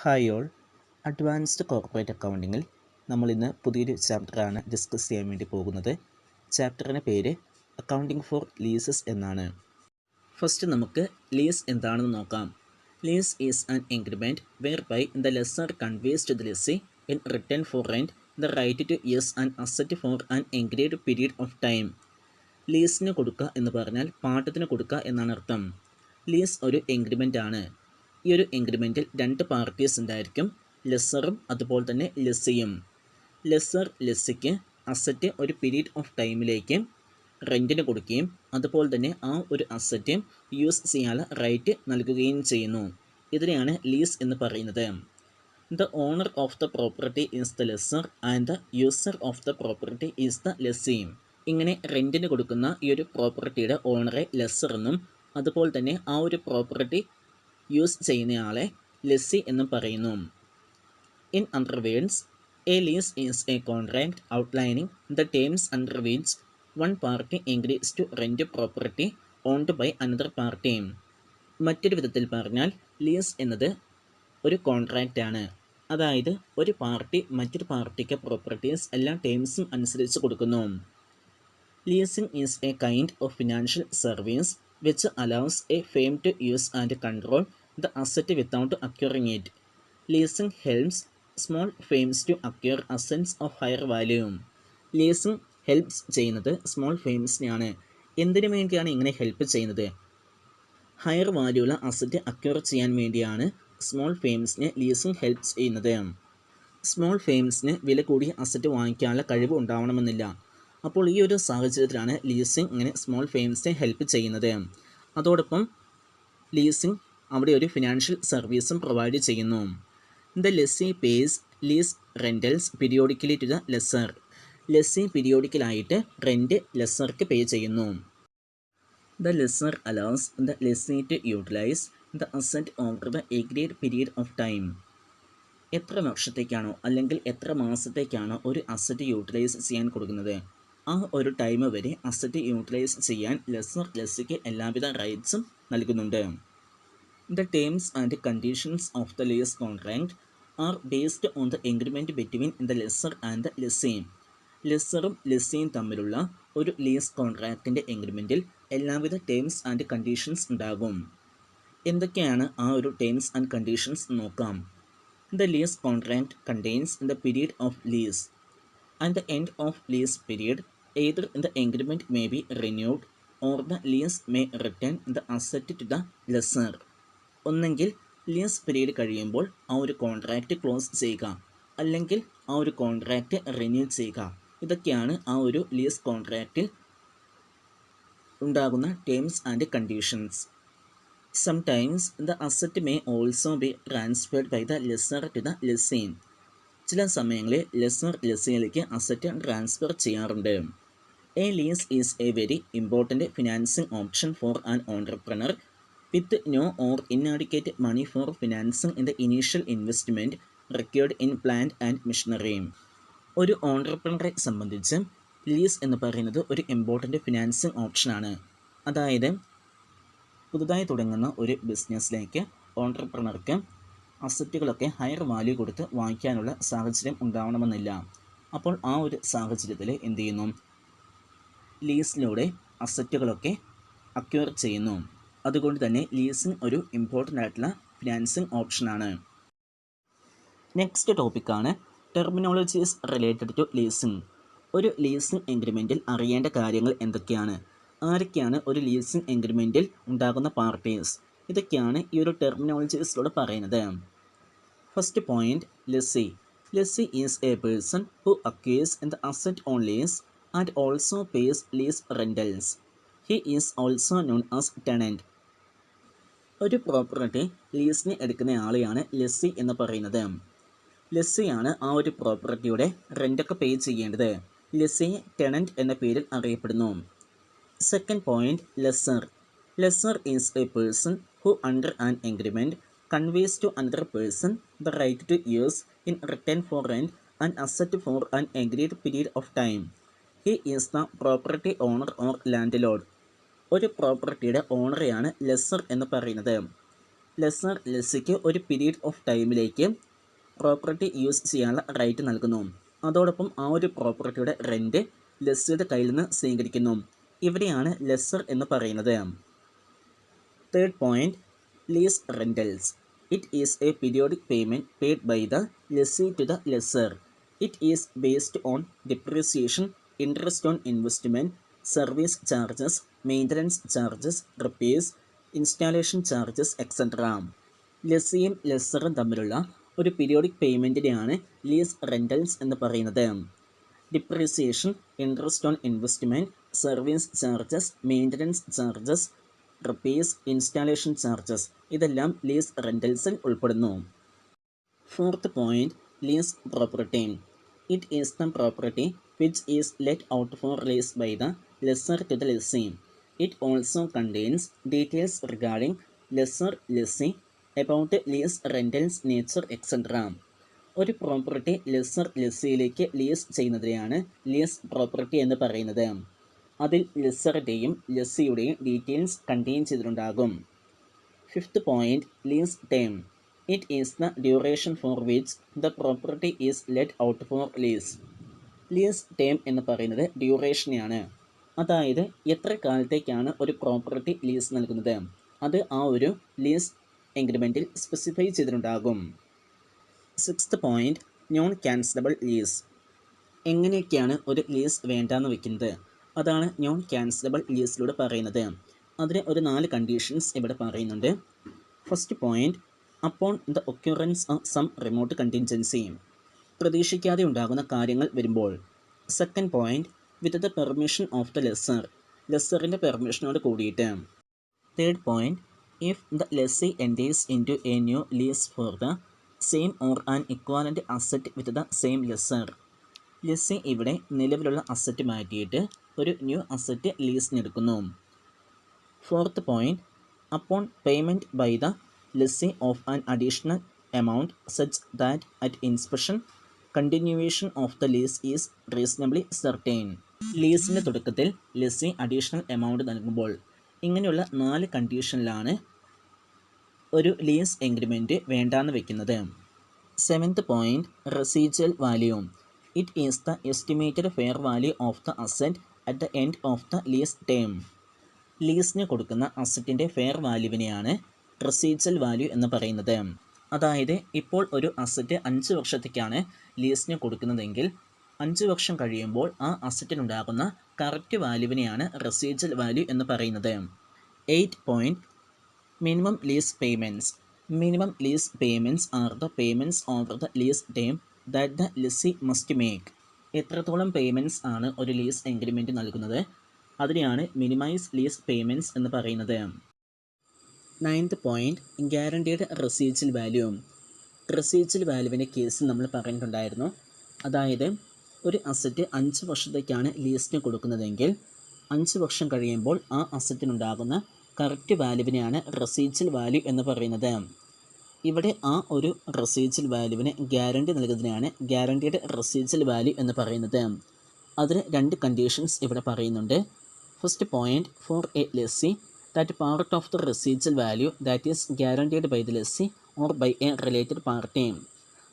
Hi all. Advanced corporate അക്കൗണ്ടിങ്ങിൽ നമ്മളിന്ന് പുതിയൊരു ചാപ്റ്ററാണ് ഡിസ്കസ് ചെയ്യാൻ വേണ്ടി പോകുന്നത്. ചാപ്റ്ററിൻ്റെ പേര് അക്കൗണ്ടിങ് ഫോർ ലീസസ് എന്നാണ്. ഫസ്റ്റ് നമുക്ക് ലീസ് എന്താണെന്ന് നോക്കാം. Lease is an agreement whereby the lessor conveys to the lessee in return for rent the right to use an asset for an agreed period of time. ലീസിന് കൊടുക്കുക എന്ന് പറഞ്ഞാൽ പാട്ടത്തിന് കൊടുക്കുക എന്നാണ് അർത്ഥം. ലീസ് ഒരു എഗ്രിമെൻ്റ് ആണ്. ഈ ഒരു എഗ്രിമെൻറ്റിൽ രണ്ട് പാർട്ടീസ് ഉണ്ടായിരിക്കും, ലെസ്സറും അതുപോലെ തന്നെ ലെസ്സിയും. ലെസ്സർ ലെസ്സിക്ക് അസറ്റ് ഒരു പീരീഡ് ഓഫ് ടൈമിലേക്ക് റെൻറ്റിന് കൊടുക്കുകയും അതുപോലെ തന്നെ ആ ഒരു അസറ്റ് യൂസ് ചെയ്യാനുള്ള റൈറ്റ് നൽകുകയും ചെയ്യുന്നു. ഇതിനെയാണ് ലീസ് എന്ന് പറയുന്നത്. The owner of the property is the lessor and the user of the property is the lessee. ഇങ്ങനെ റെൻറ്റിന് കൊടുക്കുന്ന ഈ ഒരു പ്രോപ്പർട്ടിയുടെ ഓണറെ ലെസ്സർ എന്നും അതുപോലെ തന്നെ ആ ഒരു പ്രോപ്പർട്ടി യൂസ് ചെയ്യുന്നയാളെ ലെസ്സി എന്നും പറയുന്നു. In other words, a lease is a contract outlining the terms under which one party agrees to rent property owned by another party. മറ്റൊരു വിധത്തിൽ പറഞ്ഞാൽ ലീസ് എന്നത് ഒരു കോൺട്രാക്റ്റ് ആണ്. അതായത് ഒരു പാർട്ടി മറ്റൊരു പാർട്ടിക്ക് പ്രോപ്പർട്ടീസ് എല്ലാ ടേംസും അനുസരിച്ച് കൊടുക്കുന്നു. Leasing is A kind of financial service which allows a firm to use and control the asset without acquiring it. Leasing helps small firms to acquire assets of higher value. Leasing helps ചെയ്യുന്നത് small ഫേംസിനെയാണ്. എന്തിനു വേണ്ടിയാണ് ഇങ്ങനെ help ചെയ്യുന്നത്? Higher വാല്യൂള്ള asset acquire ചെയ്യാൻ വേണ്ടിയാണ് small ഫേംസിനെ leasing help ചെയ്യുന്നത്. Small ഫേംസിന് വില കൂടിയ അസറ്റ് വാങ്ങിക്കാനുള്ള കഴിവ് ഉണ്ടാവണമെന്നില്ല. അപ്പോൾ ഈ ഒരു സാഹചര്യത്തിലാണ് ലീസിംഗ് ഇങ്ങനെ സ്മോൾ ഫേംസിനെ ഹെൽപ്പ് ചെയ്യുന്നത്. അതോടൊപ്പം ലീസിംഗ് അവിടെ ഒരു ഫിനാൻഷ്യൽ സർവീസും പ്രൊവൈഡ് ചെയ്യുന്നു. The lessee pays lease rentals periodically to the lessor. Lessee പീരിയോഡിക്കലായിട്ട് റെൻറ്റ് ലെസ്സർക്ക് പേ ചെയ്യുന്നു. The lessor allows the lessee to utilise the asset over the agreed period of time. എത്ര വർഷത്തേക്കാണോ അല്ലെങ്കിൽ എത്ര മാസത്തേക്കാണോ ഒരു അസറ്റ് യൂട്ടിലൈസ് ചെയ്യാൻ കൊടുക്കുന്നത്, ആ ഒരു ടൈം വരെ അസറ്റ് യൂട്ടിലൈസ് ചെയ്യാൻ ലെസ്സർ ലെസ്സിക്ക് എല്ലാവിധ റൈറ്റ്സും നൽകുന്നുണ്ട്. The terms and conditions of the lease contract are based on the agreement between the lessor and the lessee. ലെസ്സറും ലെസ്സിയും തമ്മിലുള്ള ഒരു ലീസ് കോൺട്രാക്റ്റിൻ്റെ എഗ്രിമെൻറ്റിൽ എല്ലാവിധ ടേംസ് ആൻഡ് കണ്ടീഷൻസ് ഉണ്ടാകും. എന്തൊക്കെയാണ് ആ ഒരു ടേംസ് ആൻഡ് കണ്ടീഷൻസ് നോക്കാം. The lease contract contains the period of lease. At the end of lease period, either the agreement may be renewed or the lease may return the asset to the lessor. ഒന്നെങ്കിൽ lease period കഴിയുമ്പോൾ ആ ഒരു contract close ചെയ്യുക, അല്ലെങ്കിൽ ആ ഒരു contract renew ചെയ്യുക. ഇതൊക്കെയാണ് ആ ഒരു ലീസ് കോൺട്രാക്റ്റിൽ ഉണ്ടാകുന്ന terms and conditions. Sometimes the asset may also be transferred by the lessor to the lessee. ചില സമയങ്ങളിൽ ലെസ്സർ ലെസ്സിയിലേക്ക് അസറ്റ് ട്രാൻസ്ഫർ ചെയ്യാറുണ്ട്. A lease is a very important financing option for an entrepreneur with no or inadequate money for financing in the initial investment required in plant and machinery. ഒരു ഓൺടർപ്രണറെ സംബന്ധിച്ച് lease എന്ന് പറയുന്നത് ഒരു important financing ഓപ്ഷനാണ്. അതായത് പുതുതായി തുടങ്ങുന്ന ഒരു ബിസിനസ്സിലേക്ക് ഓൺടർപ്രണർക്ക് അസറ്റുകളൊക്കെ ഹയർ വാല്യൂ കൊടുത്ത് വാങ്ങിക്കാനുള്ള സാഹചര്യം ഉണ്ടാവണമെന്നില്ല. അപ്പോൾ ആ ഒരു സാഹചര്യത്തിൽ എന്ത് ചെയ്യുന്നു? ലീസിലൂടെ അസറ്റുകളൊക്കെ അക്വയർ ചെയ്യുന്നു. അതുകൊണ്ട് തന്നെ ലീസിങ് ഒരു ഇമ്പോർട്ടൻ്റ് ആയിട്ടുള്ള ഫിനാൻസിങ് ഓപ്ഷനാണ്. നെക്സ്റ്റ് ടോപ്പിക്കാണ് ടെർമിനോളജീസ് റിലേറ്റഡ് ടു ലീസിങ്. ഒരു ലീസിങ് എഗ്രിമെൻറ്റിൽ അറിയേണ്ട കാര്യങ്ങൾ എന്തൊക്കെയാണ്? ആരൊക്കെയാണ് ഒരു ലീസിങ് എഗ്രിമെൻറ്റിൽ ഉണ്ടാകുന്ന പാർട്ടീസ്? ഇതൊക്കെയാണ് ഈ ഒരു ടെർമിനോളജീസിലൂടെ പറയുന്നത്. First point, lessee. Lessee is A person who acquires the asset on lease and also pace lease rentals. He is also known as tenant. ഒരു പ്രോപ്പർട്ടി ലീസിന് എടുക്കുന്ന ആളെയാണ് ലെസ്സി എന്ന് പറയുന്നത്. ലെസ്സിയാണ് ആ ഒരു പ്രോപ്പർട്ടിയുടെ റെൻ്റൊക്കെ പേ ചെയ്യേണ്ടത്. ലെസ്സി ടെനൻറ്റ് എന്ന പേരിൽ അറിയപ്പെടുന്നു. Second point, lessor. Lessor is a person who under an agreement conveys to another person the right to use in return for rent an asset for an agreed period of time. He is the property owner or landlord. ഒരു പ്രോപ്പർട്ടിയുടെ ഓണറെയാണ് lesser എന്ന് പറയുന്നത്. Lesser ലെസ്സിക്ക് ഒരു period of ടൈമിലേക്ക് property use ചെയ്യാനുള്ള right നൽകുന്നു. അതോടൊപ്പം ആ ഒരു പ്രോപ്പർട്ടിയുടെ റെൻറ്റ് ലെസ്സിയുടെ കയ്യിൽ നിന്ന് സ്വീകരിക്കുന്നു. ഇവിടെയാണ് ലെസ്സർ എന്ന് പറയുന്നത്. Third point, lease rentals. It is a periodic payment paid by the lessee to the lessor. It is based on depreciation, interest on investment, service charges, maintenance charges, repairs, installation charges etcetera. ലെസ്സിയും ലെസ്സറും തമ്മിലുള്ള ഒരു periodic പേയ്മെൻറ്റിനെയാണ് lease rentals എന്ന് പറയുന്നത്. Depreciation, interest on investment, service charges, maintenance charges, repairs, installation charges ഇതെല്ലാം lease റെൻ്റൽസിൽ ഉൾപ്പെടുന്നു. Fourth point, lease property. It is the property which is let out for lease by the lessor to the lessee. It also contains details regarding lessor lessee, about lease rentals nature etcetera. ഒരു property lessor ലെസ്സിയിലേക്ക് lease ചെയ്യുന്നതിനെയാണ് lease property എന്ന് പറയുന്നത്. അതിൽ ലെസ്സറുടെയും ലെസ്സിയുടെയും details contain ചെയ്തിട്ടുണ്ടാകും. Fifth point, lease term. It is the duration for which the property is let out for lease. Lease term എന്ന് പറയുന്നത് ഡ്യൂറേഷനെയാണ്. അതായത് എത്ര കാലത്തേക്കാണ് ഒരു പ്രോപ്പർട്ടി ലീസ് നൽകുന്നത് അത് ആ ഒരു ലീസ് എഗ്രിമെൻറ്റിൽ സ്പെസിഫൈ ചെയ്തിട്ടുണ്ടാകും. Sixth point, non cancellable lease. എങ്ങനെയൊക്കെയാണ് ഒരു ലീസ് വേണ്ടാന്ന് വെക്കുന്നത് അതാണ് നോൺ ക്യാൻസലബിൾ ലീസിലൂടെ പറയുന്നത്. അതിന് ഒരു 4 കണ്ടീഷൻസ് ഇവിടെ പറയുന്നുണ്ട്. First point, upon the occurrence of some remote contingency. പ്രതീക്ഷിക്കാതെ ഉണ്ടാകുന്ന കാര്യങ്ങൾ വരുമ്പോൾ. Second point, with the permission of the lessor. ലെസ്സറിൻ്റെ പെർമിഷനോട് കൂടിയിട്ട്. Third point, if the lessee enters into a new lease for the same or an equivalent asset with the same lessor. Lessee ഇവിടെ നിലവിലുള്ള asset മാറ്റിയിട്ട് ഒരു new asset ലീസിനെടുക്കുന്നു. Fourth point, upon payment by the lessee of an additional amount such that at inspection continuation of the lease is reasonably certain. ലീസിൻ്റെ തുടക്കത്തിൽ lessee additional amount നൽകുമ്പോൾ. ഇങ്ങനെയുള്ള 4 കണ്ടീഷനിലാണ് ഒരു ലീസ് എഗ്രിമെൻറ്റ് വേണ്ടാന്ന് വെക്കുന്നത്. Seventh point, residual value. It is the estimated fair value of the asset at the end of the lease term. ലീസിന് കൊടുക്കുന്ന അസറ്റിൻ്റെ ഫെയർ വാല്യൂവിനെയാണ് റെസിജ്വൽ വാല്യൂ എന്ന് പറയുന്നത്. അതായത് ഇപ്പോൾ ഒരു അസറ്റ് 5 വർഷത്തേക്കാണ് ലീസിന് കൊടുക്കുന്നതെങ്കിൽ 5 വർഷം കഴിയുമ്പോൾ ആ അസറ്റിനുണ്ടാകുന്ന കറക്റ്റ് വാല്യൂവിനെയാണ് റെസിജ്വൽ വാല്യൂ എന്ന് പറയുന്നത്. 8 point, minimum lease payments. Minimum lease payments are the payments over the lease term that the lessee must make. എത്രത്തോളം പേയ്മെൻറ്റ്സ് ആണ് ഒരു ലീസ് എഗ്രിമെൻറ്റ് നൽകുന്നത് അതിനെയാണ് മിനിമൈസ് ലീസ് പേയ്മെൻറ്റ്സ് എന്ന് പറയുന്നത്. 9th point, guaranteed residual value. Residual വാല്യൂവിൻ്റെ case നമ്മൾ പറഞ്ഞിട്ടുണ്ടായിരുന്നു. അതായത് ഒരു അസറ്റ് 5 വർഷത്തേക്കാണ് ലീസിന് കൊടുക്കുന്നതെങ്കിൽ 5 വർഷം കഴിയുമ്പോൾ ആ അസറ്റിനുണ്ടാകുന്ന കറക്റ്റ് വാല്യൂവിനെയാണ് റെസിജ്വൽ വാല്യൂ എന്ന് പറയുന്നത്. ഇവിടെ ആ ഒരു റെസിജ്വൽ വാല്യൂവിന് ഗ്യാരണ്ടി നൽകുന്നതിനാണ് ഗ്യാരണ്ടീഡ് റെസിജ്വൽ വാല്യൂ എന്ന് പറയുന്നത്. അതിന് 2 കണ്ടീഷൻസ് ഇവിടെ പറയുന്നുണ്ട്. First point, for a lessee that part of the residual value that is guaranteed by the lessee or by a related party.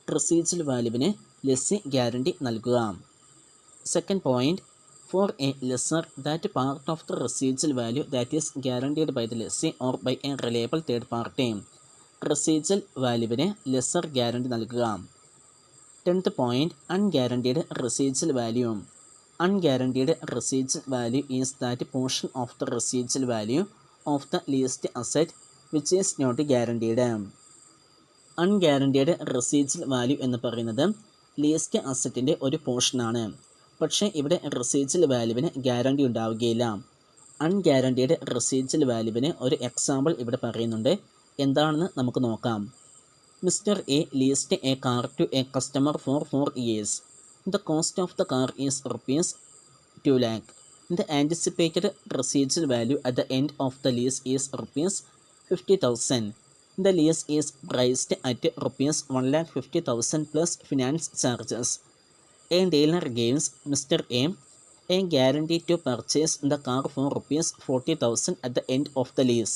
Residual വാല്യൂവിന് ലെസ്സി ഗ്യാരണ്ടി നൽകുക. Second point, for a lessor that part of the residual value that is guaranteed by the lessee or by a reliable third party. Residual വാല്യൂവിന് lessor guarantee നൽകുക. 10th point, unguaranteed residual value. Unguaranteed residual value is that portion of the residual value of the leased asset which is not guaranteed. Unguaranteed residual value എന്ന് പറയുന്നത് leased അസറ്റിൻ്റെ ഒരു പോർഷനാണ്. പക്ഷേ ഇവിടെ residual വാല്യൂവിന് guarantee ഉണ്ടാവുകയില്ല. അൺഗ്യാരണ്ടീഡ് residual വാല്യൂവിന് ഒരു എക്സാമ്പിൾ ഇവിടെ പറയുന്നുണ്ട്. എന്താണെന്ന് നമുക്ക് നോക്കാം. Mister A leased a car to a customer for 4 years. The cost of the car is rupees 2 lakh. The anticipated residual value at the end of the lease is rupees 50,000. The lease is priced at rupees 1,50,000 plus finance charges. A dealer gives Mr. A guarantee to purchase the car for rupees 40,000 at the end of the lease.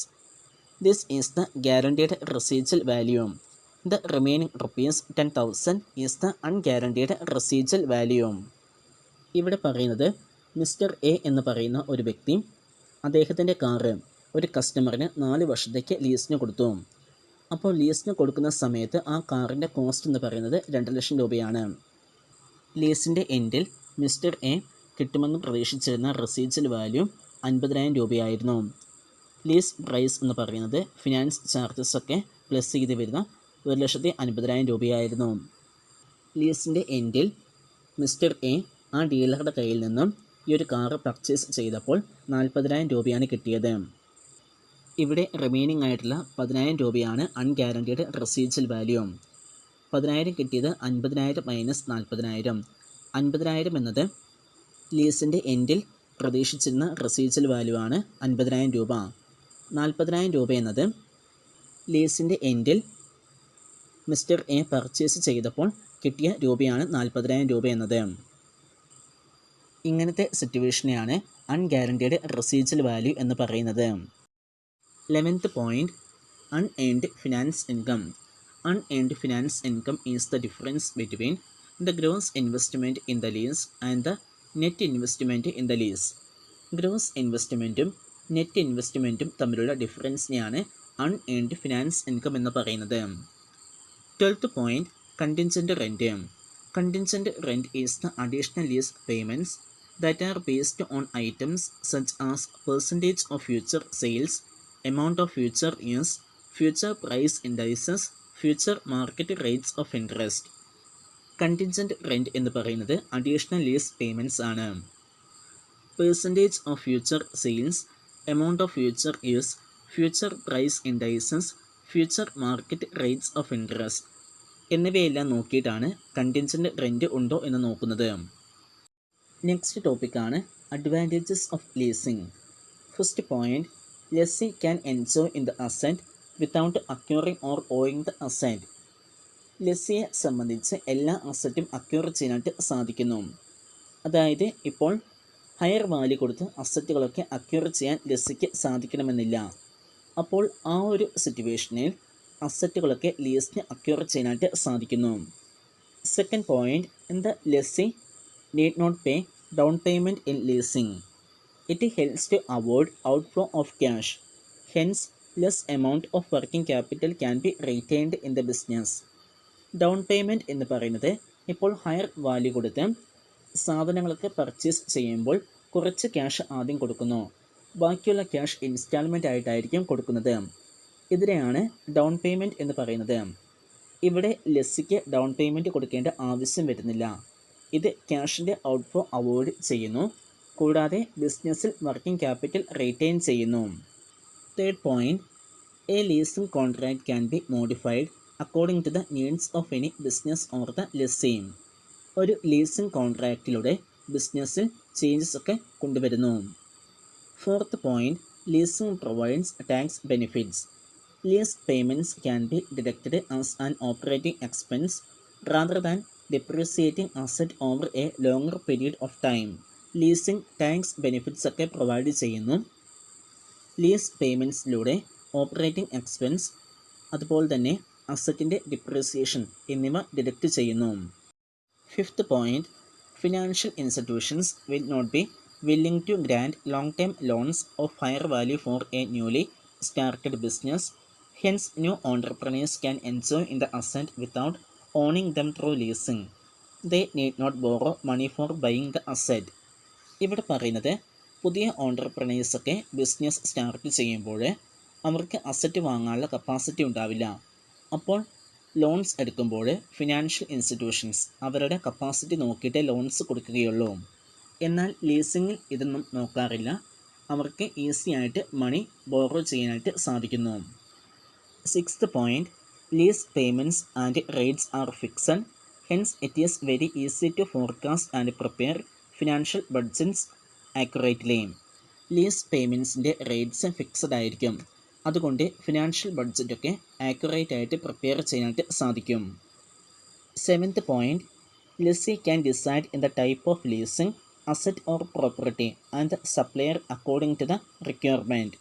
This is the guaranteed residual value. The remaining ₹10,000 is the unguaranteed residual value. ഇവിടെ പറയുന്നത് mister A എന്ന് പറയുന്ന ഒരു വ്യക്തി അദ്ദേഹത്തിൻ്റെ car ഒരു കസ്റ്റമറിന് 4 വർഷത്തേക്ക് ലീസിന് കൊടുത്തു. അപ്പോൾ ലീസിന് കൊടുക്കുന്ന സമയത്ത് ആ കാറിൻ്റെ കോസ്റ്റ് എന്ന് പറയുന്നത് 2 ലക്ഷം രൂപയാണ്. ലീസിൻ്റെ എൻഡിൽ മിസ്റ്റർ എ കിട്ടുമെന്ന് പ്രതീക്ഷിച്ചിരുന്ന റെസിജ്വൽ വാല്യൂ 50,000 രൂപയായിരുന്നു. ലീസ് പ്രൈസ് എന്ന് പറയുന്നത് ഫിനാൻസ് ചാർജസ് ഒക്കെ പ്ലസ് ചെയ്ത് വരുന്ന 1,50,000 രൂപയായിരുന്നു. ലീസിൻ്റെ എൻഡിൽ മിസ്റ്റർ എ ആ ഡീലറുടെ കയ്യിൽ നിന്നും ഈ ഒരു കാറ് പർച്ചേസ് ചെയ്തപ്പോൾ 40,000 രൂപയാണ് കിട്ടിയത്. ഇവിടെ റിമൈനിങ് ആയിട്ടുള്ള 10,000 രൂപയാണ് അൺഗ്യാരണ്ടീഡ് റെസിജ്വൽ വാല്യൂ. 10,000 കിട്ടിയത് 50,000 മൈനസ് 40,000. 50,000 എന്നത് ലീസിൻ്റെ എൻഡിൽ പ്രതീക്ഷിച്ചിരുന്ന റെസിജ്വൽ വാല്യൂ ആണ് 50,000 രൂപ. 40,000 രൂപ എന്നത് ലീസിൻ്റെ എൻഡിൽ മിസ്റ്റർ എ പർച്ചേസ് ചെയ്തപ്പോൾ കിട്ടിയ രൂപയാണ് 40,000 രൂപ എന്നത്. ഇങ്ങനത്തെ സിറ്റുവേഷനെയാണ് അൺഗ്യാരണ്ടീഡ് റെസിജ്വൽ വാല്യൂ എന്ന് പറയുന്നത്. 11th point, unearned finance income. Unearned finance income is the difference between the gross investment in the lease and the net investment in the lease. Gross ഇൻവെസ്റ്റ്മെൻറ്റും net ഇൻവെസ്റ്റ്മെൻറ്റും തമ്മിലുള്ള ഡിഫറൻസിനെയാണ് അൺഏൺഡ് ഫിനാൻസ് ഇൻകം എന്ന് പറയുന്നത്. 12th point, contingent rent. Contingent rent is the additional lease payments that are based on items such as percentage of future sales, amount of future use, future price indices, future market rates of interest. Contingent rent എന്ന് പറയുന്നത് additional lease payments ആണ്. Percentage of future sales, amount of future use, future price indices, future market rates of interest എന്നിവയെല്ലാം നോക്കിയിട്ടാണ് contingent rent ഉണ്ടോ എന്ന് നോക്കുന്നത്. Next ടോപ്പിക്കാണ് advantages of leasing. First point, lessee can enjoy in the asset without acquiring or owing the asset. ലെസ്സിയെ സംബന്ധിച്ച് എല്ലാ അസറ്റും acquire ചെയ്യാനായിട്ട് സാധിക്കുന്നു. അതായത് ഇപ്പോൾ ഹയർ വാല്യൂ കൊടുത്ത് അസറ്റുകളൊക്കെ അക്വയർ ചെയ്യാൻ ലെസ്സിക്ക് സാധിക്കണമെന്നില്ല. അപ്പോൾ ആ ഒരു സിറ്റുവേഷനിൽ അസറ്റുകളൊക്കെ ലീസിന് അക്വയർ ചെയ്യാനായിട്ട് സാധിക്കുന്നു. Second point, the lessee need not pay down payment in leasing. It helps to avoid outflow of cash. Hence, less amount of working capital can be retained in the business. Down payment എന്ന് പറയുന്നത് ഇപ്പോൾ higher value കൊടുത്ത് സാധനങ്ങളൊക്കെ purchase ചെയ്യുമ്പോൾ കുറച്ച് cash ആദ്യം കൊടുക്കുന്നു, ബാക്കിയുള്ള ക്യാഷ് ഇൻസ്റ്റാൾമെൻ്റ് ആയിട്ടായിരിക്കും കൊടുക്കുന്നത്. ഇതിനെയാണ് ഡൗൺ പേയ്മെൻറ്റ് എന്ന് പറയുന്നത്. ഇവിടെ ലെസ്സിക്ക് ഡൗൺ പേയ്മെൻറ്റ് കൊടുക്കേണ്ട ആവശ്യം വരുന്നില്ല. ഇത് ക്യാഷിൻ്റെ ഔട്ട്ഫ്ലോ അവോയ്ഡ് ചെയ്യുന്നു, കൂടാതെ ബിസിനസ്സിൽ വർക്കിംഗ് ക്യാപിറ്റൽ റീറ്റെയിൻ ചെയ്യുന്നു. Third point, a leasing contract can be modified according to the needs of any business or the lessee. ഒരു ലീസിംഗ് കോൺട്രാക്റ്റിലൂടെ ബിസിനസ്സിൽ ചേഞ്ചസ് ഒക്കെ കൊണ്ടുവരുന്നു. Fourth point, leasing provides tax benefits. Lease payments can be deducted as an operating expense rather than depreciating asset over a longer period of time. Leasing tax benefits ഒക്കെ provide ചെയ്യുന്നു. Lease പേയ്മെൻറ്റ്സിലൂടെ operating expense അതുപോലെ തന്നെ അസറ്റിൻ്റെ depreciation എന്നിവ deduct ചെയ്യുന്നു. Fifth point, financial institutions will not be willing to grant long-term loans of higher value for a newly started business. Hence, new entrepreneurs can enjoy in the asset without owning them through leasing. They need not borrow money for buying the asset. ഇവിടെ പറയുന്നത് പുതിയ ഓൺട്രപ്രണേഴ്സൊക്കെ business start ചെയ്യുമ്പോൾ അവർക്ക് asset വാങ്ങാനുള്ള capacity ഉണ്ടാവില്ല. അപ്പോൾ loans എടുക്കുമ്പോൾ financial institutions അവരുടെ കപ്പാസിറ്റി നോക്കിയിട്ട് ലോൺസ് കൊടുക്കുകയുള്ളൂ. എന്നാൽ ലീസിങ്ങിൽ ഇതൊന്നും നോക്കാറില്ല. അവർക്ക് ഈസി ആയിട്ട് മണി ബോറോ ചെയ്യാനായിട്ട് സാധിക്കുന്നു. Sixth point, lease payments and rates are fixed. Hence it is very easy to forecast and prepare financial budgets accurately. Lease പേയ്മെൻറ്റ്സിൻ്റെ റേറ്റ്സ് ഫിക്സഡ് ആയിരിക്കും. അതുകൊണ്ട് ഫിനാൻഷ്യൽ ബഡ്ജറ്റൊക്കെ ആക്യുറേറ്റ് ആയിട്ട് പ്രിപ്പയർ ചെയ്യാനായിട്ട് സാധിക്കും. Seventh point, lessee can decide in the type of leasing asset or property and the supplier according to the requirement.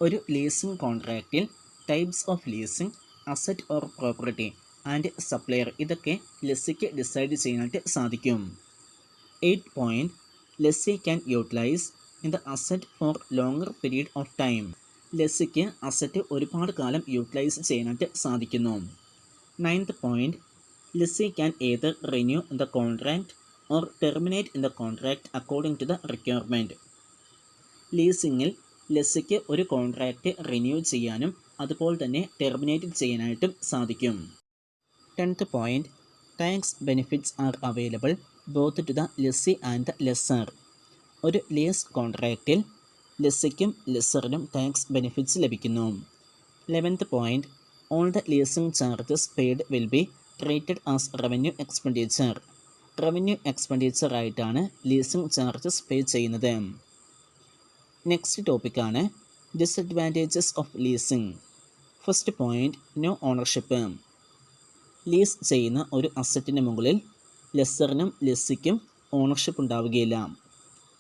ഒരു leasing കോൺട്രാക്റ്റിൽ types of leasing, asset or property and supplier ഇതൊക്കെ ലെസ്സിക്ക് decide ചെയ്യാനായിട്ട് സാധിക്കും. 8 lessee can utilise in the asset for longer period of time. ലെസ്സിക്ക് asset ഒരുപാട് കാലം utilise ചെയ്യാനായിട്ട് സാധിക്കുന്നു. 9th lessee can either renew the contract or terminate the contract according to the requirement. ലീസിങ്ങിൽ ലെസ്സിക്ക് ഒരു കോൺട്രാക്റ്റ് റിന്യൂ ചെയ്യാനും അതുപോലെ തന്നെ ടെർമിനേറ്റ് ചെയ്യാനായിട്ടും സാധിക്കും. 10th tax benefits are available both to the lessee and the lessor. ഒരു lease കോൺട്രാക്റ്റിൽ ലെസ്സിക്കും ലെസ്സറിനും ടാക്സ് ബെനിഫിറ്റ്സ് ലഭിക്കുന്നു. 11th all the leasing charges paid will be treated as revenue expenditure. Revenue expenditure ആയിട്ടാണ് ലീസിംഗ് ചാർജസ് പേ ചെയ്യുന്നത്. Next ടോപ്പിക്കാണ് disadvantages of leasing. First no ownership. Lease ചെയ്യുന്ന ഒരു അസറ്റിന് മുകളിൽ ലെസ്സറിനും ലെസ്സിക്കും ഓണർഷിപ്പ് ഉണ്ടാവുകയില്ല.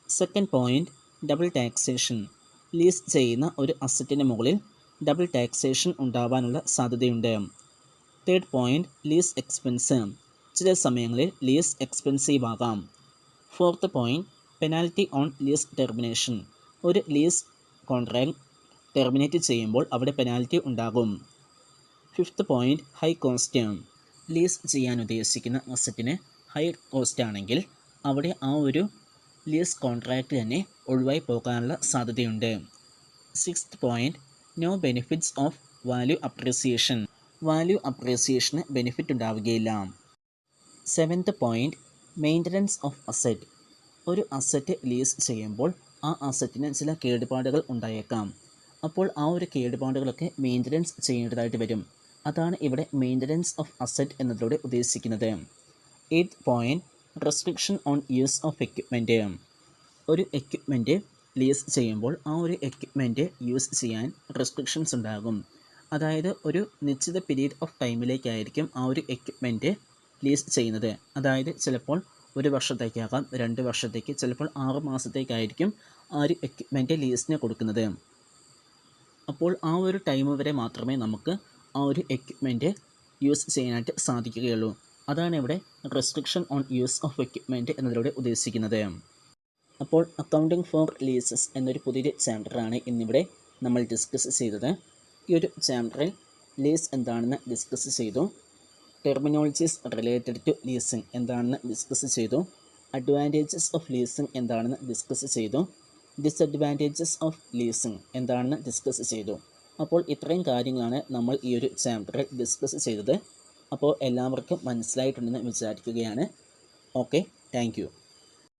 Second double taxation. ലീസ് ചെയ്യുന്ന ഒരു അസറ്റിന് മുകളിൽ ഡബിൾ ടാക്സേഷൻ ഉണ്ടാവാനുള്ള സാധ്യതയുണ്ട്. Third lease expense. ചില സമയങ്ങളിൽ ലീസ് എക്സ്പെൻസീവ് ആകാം. Fourth penalty on lease termination. ഒരു ലീസ് കോൺട്രാക്ട് ടെർമിനേറ്റ് ചെയ്യുമ്പോൾ അവിടെ പെനാൽറ്റി ഉണ്ടാകും. Fifth high cost. ലീസ് ചെയ്യാൻ ഉദ്ദേശിക്കുന്ന അസറ്റിന് ഹൈ കോസ്റ്റ് ആണെങ്കിൽ അവിടെ ആ ഒരു ലീസ് കോൺട്രാക്റ്റ് തന്നെ ഒഴിവായി പോകാനുള്ള സാധ്യതയുണ്ട്. Sixth no benefits of value appreciation. Value അപ്രീസിയേഷന് ബെനിഫിറ്റ് ഉണ്ടാവുകയില്ല. Seventh maintenance of asset. ഒരു അസറ്റ് ലീസ് ചെയ്യുമ്പോൾ ആ അസറ്റിന് ചില കേടുപാടുകൾ ഉണ്ടായേക്കാം. അപ്പോൾ ആ ഒരു കേടുപാടുകളൊക്കെ മെയിൻ്റനൻസ് ചെയ്യേണ്ടതായിട്ട് വരും. അതാണ് ഇവിടെ മെയിൻ്റനൻസ് ഓഫ് അസറ്റ് എന്നതിലൂടെ ഉദ്ദേശിക്കുന്നത്. Eighth restriction on use of equipment. ഒരു എക്യുപ്മെൻറ്റ് ലീസ് ചെയ്യുമ്പോൾ ആ ഒരു എക്യുപ്മെൻറ്റ് യൂസ് ചെയ്യാൻ റെസ്ട്രിക്ഷൻസ് ഉണ്ടാകും. അതായത് ഒരു നിശ്ചിത പീരീഡ് ഓഫ് ടൈമിലേക്കായിരിക്കും ആ ഒരു എക്യുപ്മെൻറ്റ് ലീസ് ചെയ്യുന്നത്. അതായത് ചിലപ്പോൾ 1 വർഷത്തേക്കാകാം, 2 വർഷത്തേക്ക്, ചിലപ്പോൾ 6 മാസത്തേക്കായിരിക്കും ആ ഒരു എക്യുപ്മെൻറ്റ് ലീസിന് കൊടുക്കുന്നത്. അപ്പോൾ ആ ഒരു ടൈം വരെ മാത്രമേ നമുക്ക് ആ ഒരു എക്യുപ്മെൻറ്റ് യൂസ് ചെയ്യാനായിട്ട് സാധിക്കുകയുള്ളൂ. അതാണ് ഇവിടെ restriction on use of equipment എന്നതിലൂടെ ഉദ്ദേശിക്കുന്നത്. അപ്പോൾ അക്കൗണ്ടിങ് ഫോർ ലീസസ് എന്നൊരു പുതിയൊരു ചാപ്റ്ററാണ് ഇന്നിവിടെ നമ്മൾ ഡിസ്കസ് ചെയ്തത്. ഈ ഒരു ചാപ്റ്ററിൽ ലീസ് എന്താണെന്ന് ഡിസ്കസ് ചെയ്തു. ടെർമിനോളജീസ് റിലേറ്റഡ് ടു ലീസിംഗ് എന്താണെന്ന് ഡിസ്കസ് ചെയ്തു. അഡ്വാൻറ്റേജസ് ഓഫ് ലീസിംഗ് എന്താണെന്ന് ഡിസ്കസ് ചെയ്തു. ഡിസഡ്വാൻറ്റേജസ് ഓഫ് ലീസിംഗ് എന്താണെന്ന് ഡിസ്കസ് ചെയ്തു. അപ്പോൾ ഇത്രയും കാര്യങ്ങളാണ് നമ്മൾ ഈ ഒരു ചാപ്റ്ററിൽ ഡിസ്കസ് ചെയ്തത്. അപ്പോൾ എല്ലാവർക്കും മനസ്സിലായിട്ടുണ്ടെന്ന് വിചാരിക്കുകയാണ്. Okay, thank you.